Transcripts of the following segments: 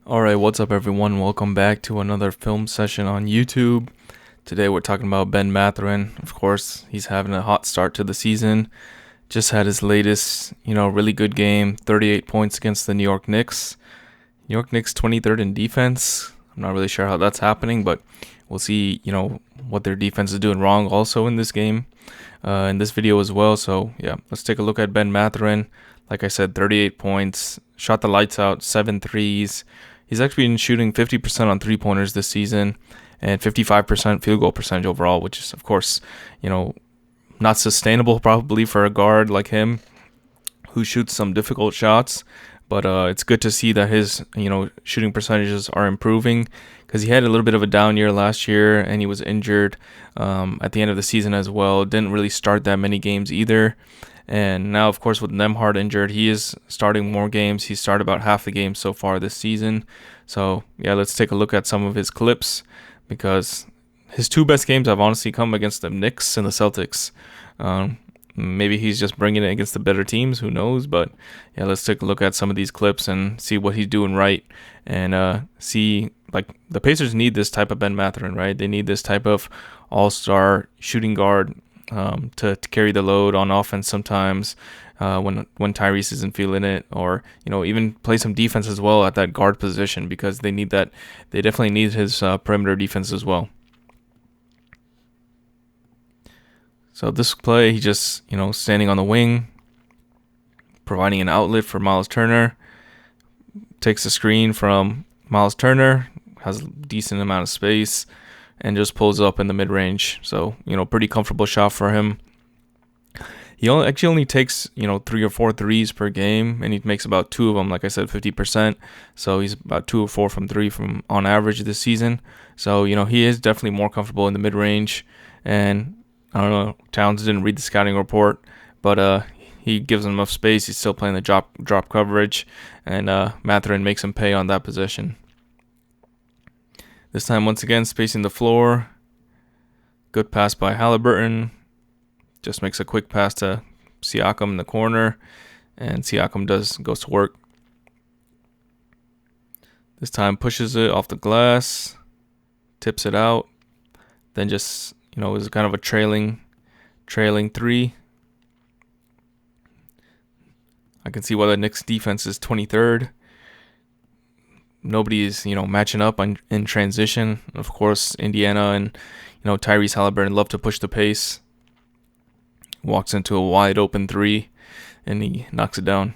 Alright, what's up everyone? Welcome back to another film session on YouTube. Today we're talking about Ben Mathurin. Of course, he's having a hot start to the season. Just had his latest, really good game, 38 points against the New York Knicks. New York Knicks 23rd in defense. I'm not really sure how that's happening, but we'll see, what their defense is doing wrong also in this game, in this video as well. So yeah, let's take a look at Ben Mathurin. Like I said, 38 points, shot the lights out, 7 threes. He's actually been shooting 50% on three-pointers this season and 55% field goal percentage overall, which is, of course, not sustainable probably for a guard like him who shoots some difficult shots. But it's good to see that his, shooting percentages are improving because he had a little bit of a down year last year and he was injured at the end of the season as well. Didn't really start that many games either. And now, of course, with Nemhard injured, he is starting more games. He's started about half the games so far this season. So, yeah, let's take a look at some of his clips because his two best games have honestly come against the Knicks and the Celtics. Maybe he's just bringing it against the better teams. Who knows? But, yeah, let's take a look at some of these clips and see what he's doing right and see, like, the Pacers need this type of Ben Mathurin, right? They need this type of all-star shooting guard to carry the load on offense sometimes when Tyrese isn't feeling it, or even play some defense as well at that guard position because they need that. They definitely need his perimeter defense as well. So this play, he just standing on the wing, providing an outlet for Miles Turner. Takes a screen from Miles Turner, has a decent amount of space, and just pulls up in the mid-range. So, pretty comfortable shot for him. He only takes, 3 or 4 threes per game, and he makes about 2 of them, like I said, 50%. So he's about 2 or 4 from 3 from on average this season. So, he is definitely more comfortable in the mid-range. And I don't know, Towns didn't read the scouting report, but he gives him enough space. He's still playing the drop coverage, and Mathurin makes him pay on that position. This time, once again, spacing the floor. Good pass by Halliburton. Just makes a quick pass to Siakam in the corner. And Siakam goes to work. This time pushes it off the glass. Tips it out. Then just, is kind of a trailing three. I can see why the Knicks defense is 23rd. Nobody is, matching up in transition. Of course, Indiana and, Tyrese Halliburton love to push the pace. Walks into a wide open three, and he knocks it down.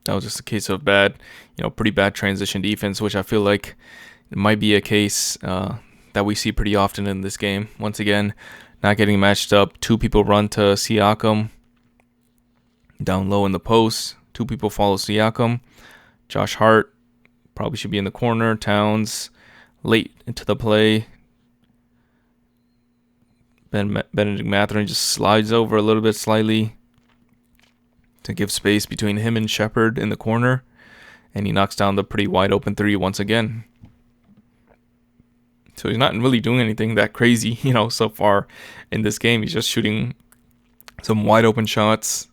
That was just a case of pretty bad transition defense, which I feel like it might be a case that we see pretty often in this game. Once again, not getting matched up. 2 people run to Siakam down low in the post. 2 people follow Siakam. Josh Hart probably should be in the corner. Towns late into the play. Benedict Mathurin just slides over a little bit slightly to give space between him and Shepard in the corner. And he knocks down the pretty wide open three once again. So he's not really doing anything that crazy, so far in this game. He's just shooting some wide open shots.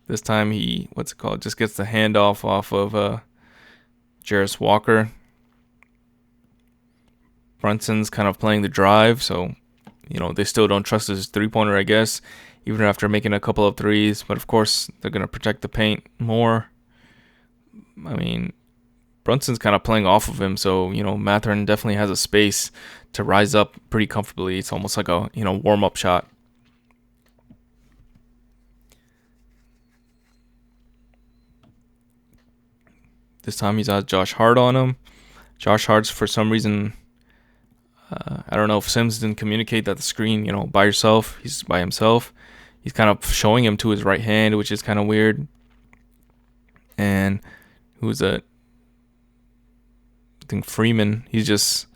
This time he, just gets the handoff off of Jarris Walker. Brunson's kind of playing the drive, so, they still don't trust his three-pointer, I guess, even after making a couple of threes. But, of course, they're going to protect the paint more. I mean, Brunson's kind of playing off of him, so, Mathurin definitely has a space to rise up pretty comfortably. It's almost like a, warm-up shot. This time he's got Josh Hart on him. Josh Hart's, for some reason, I don't know if Sims didn't communicate that the screen, by yourself. He's by himself. He's kind of showing him to his right hand, which is kind of weird. And who's that? I think Freeman. He's just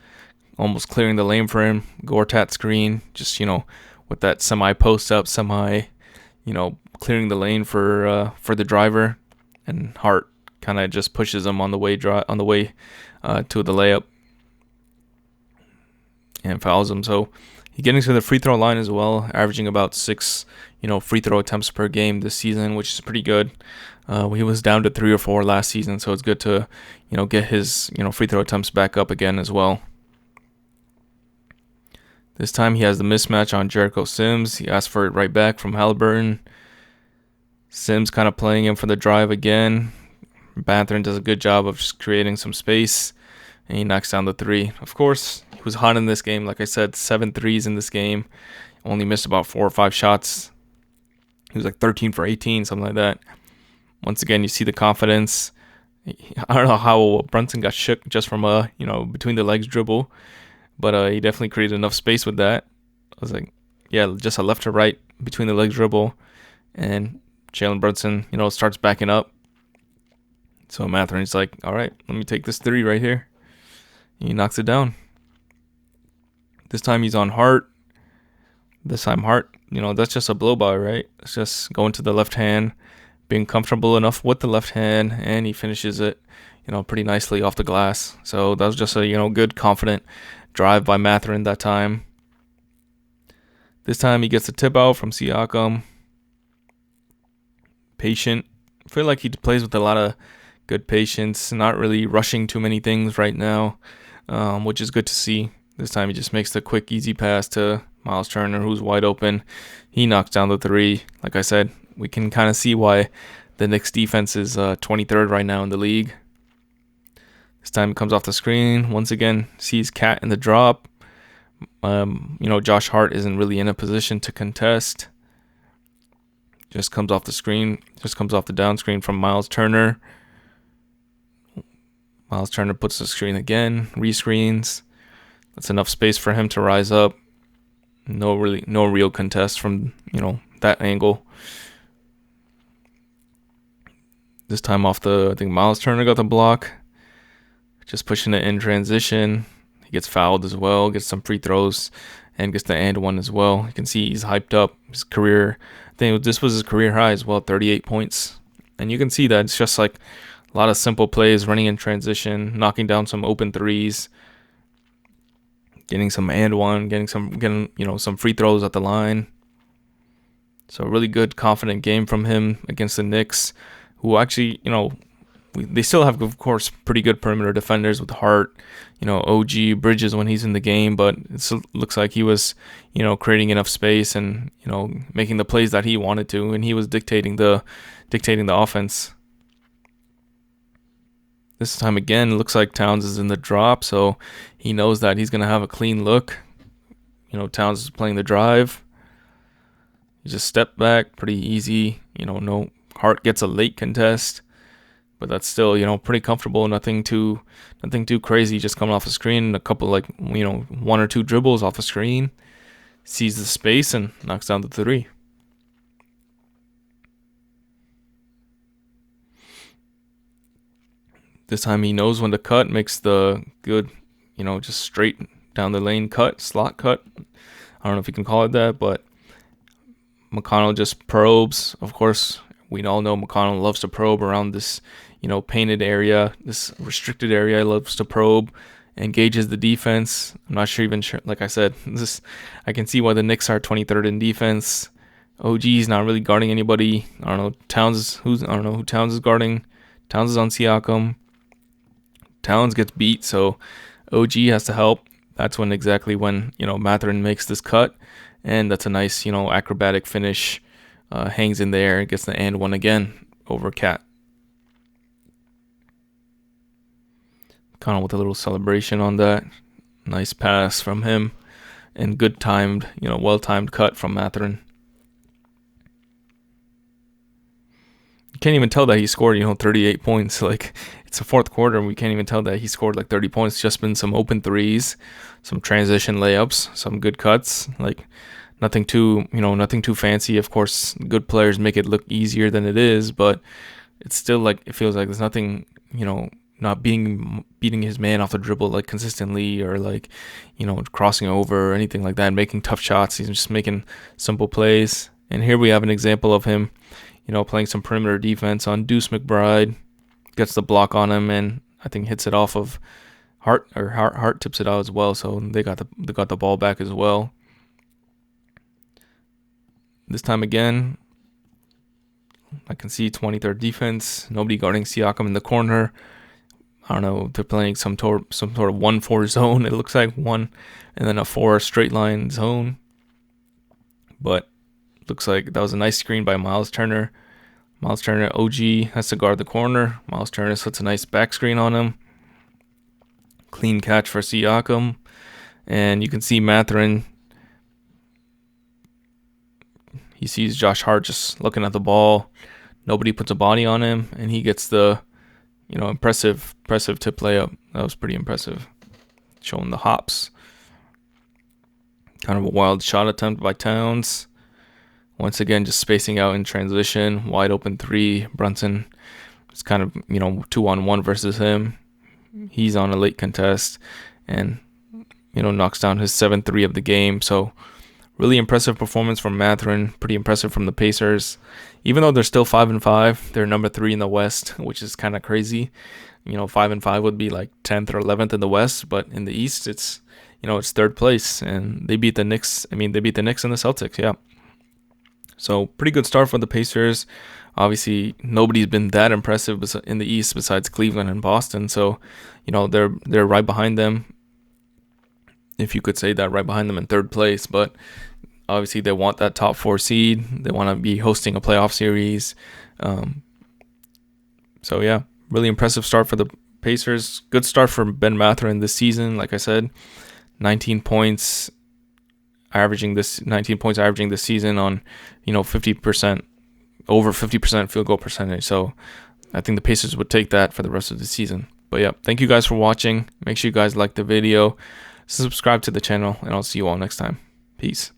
almost clearing the lane for him. Gortat screen, just, with that semi-post up, clearing the lane for the driver. And Hart kind of just pushes him on the way to the layup and fouls him. So He's getting to the free throw line as well, averaging about 6, free throw attempts per game this season, which is pretty good. He was down to 3 or 4 last season, so it's good to, get his, free throw attempts back up again as well. This time he has the mismatch on Jericho Sims. He asked for it right back from Haliburton. Sims kind of playing him for the drive again. Mathurin does a good job of just creating some space, and he knocks down the 3. Of course, he was hot in this game. Like I said, 7 threes in this game. Only missed about 4 or 5 shots. He was like 13 for 18, something like that. Once again, you see the confidence. I don't know how Brunson got shook just from a, between the legs dribble, but he definitely created enough space with that. I was like, yeah, just a left to right between the legs dribble, and Jalen Brunson, starts backing up. So Mathurin's like, all right, let me take this 3 right here. He knocks it down. This time he's on Hart. This time Hart, that's just a blow by, right? It's just going to the left hand, being comfortable enough with the left hand, and he finishes it, pretty nicely off the glass. So that was just a, good, confident drive by Mathurin that time. This time he gets a tip out from Siakam. Patient. I feel like he plays with a lot of good patience, not really rushing too many things right now, which is good to see. This time he just makes the quick, easy pass to Miles Turner, who's wide open. He knocks down the 3. Like I said, we can kind of see why the Knicks defense is 23rd right now in the league. This time he comes off the screen. Once again, sees Cat in the drop. Josh Hart isn't really in a position to contest. Just comes off the screen. Just comes off the down screen from Miles Turner. Miles Turner puts the screen again. Rescreens. That's enough space for him to rise up. No real contest from, that angle. This time I think Miles Turner got the block. Just pushing it in transition. He gets fouled as well, gets some free throws, and gets the and one as well. You can see he's hyped up. His career, I think this was his career high as well, 38 points. And you can see that it's just like a lot of simple plays, running in transition, knocking down some open threes, getting some and one, getting some free throws at the line. So a really good, confident game from him against the Knicks, who actually, they still have, of course, pretty good perimeter defenders with Hart, OG, Bridges when he's in the game, but it looks like he was, creating enough space and, making the plays that he wanted to, and he was dictating the offense. This time again, it looks like Towns is in the drop, so he knows that he's going to have a clean look. Towns is playing the drive. He just stepped back, pretty easy. No Hart gets a late contest, but that's still, pretty comfortable. Nothing too crazy. Just coming off the screen, a couple 1 or 2 dribbles off the screen, sees the space and knocks down the 3. This time he knows when to cut, makes the good, just straight down the lane cut, slot cut. I don't know if you can call it that, but McConnell just probes. Of course, we all know McConnell loves to probe around this, painted area, this restricted area. He loves to probe, engages the defense. I'm not sure, like I said, I can see why the Knicks are 23rd in defense. OG's not really guarding anybody. I don't know I don't know who Towns is guarding. Towns is on Siakam. Towns gets beat, so OG has to help. That's when Mathurin makes this cut, and that's a nice, acrobatic finish. Hangs in there and gets the and one again over Cat. Kind of with a little celebration on that. Nice pass from him, and good timed, well-timed cut from Mathurin. You can't even tell that he scored, 38 points. Like, it's the fourth quarter, and we can't even tell that he scored like 30 points. Just been some open threes, some transition layups, some good cuts. Like, nothing too fancy. Of course, good players make it look easier than it is, but it's still like, it feels like there's nothing, not beating his man off the dribble like consistently, or like, crossing over or anything like that, making tough shots. He's just making simple plays. And here we have an example of him, playing some perimeter defense on Deuce McBride, gets the block on him, and I think hits it off of Hart, or Hart tips it out as well. So they got the ball back as well. this time again, I can see 23rd defense. Nobody guarding Siakam in the corner. I don't know. They're playing some sort of 1-4 zone. It looks like one, and then a 4 straight line zone. But looks like that was a nice screen by Miles Turner. Miles Turner, OG, has to guard the corner. Miles Turner puts a nice back screen on him. Clean catch for Siakam. And you can see Mathurin. He sees Josh Hart just looking at the ball. Nobody puts a body on him, and he gets the, impressive tip layup. That was pretty impressive. Showing the hops. Kind of a wild shot attempt by Towns. Once again, just spacing out in transition. Wide open 3. Brunson is kind of, 2-on-1 versus him. He's on a late contest and, knocks down his 7th 3 of the game. So really impressive performance from Mathurin. Pretty impressive from the Pacers. Even though they're still 5-5, they're number 3 in the West, which is kind of crazy. 5-5 would be like 10th or 11th in the West, but in the East, it's, it's 3rd place, and they beat the Knicks. They beat the Knicks and the Celtics, yeah. So pretty good start for the Pacers. Obviously, nobody's been that impressive in the East besides Cleveland and Boston. So, they're right behind them, if you could say that, right behind them in 3rd place. But obviously, they want that top 4 seed. They want to be hosting a playoff series. So yeah, really impressive start for the Pacers. Good start for Ben Mathurin this season. Like I said, 19 points averaging this season on, 50%, over 50% field goal percentage. So I think the Pacers would take that for the rest of the season. But yeah, thank you guys for watching. Make sure you guys like the video, subscribe to the channel, and I'll see you all next time. Peace.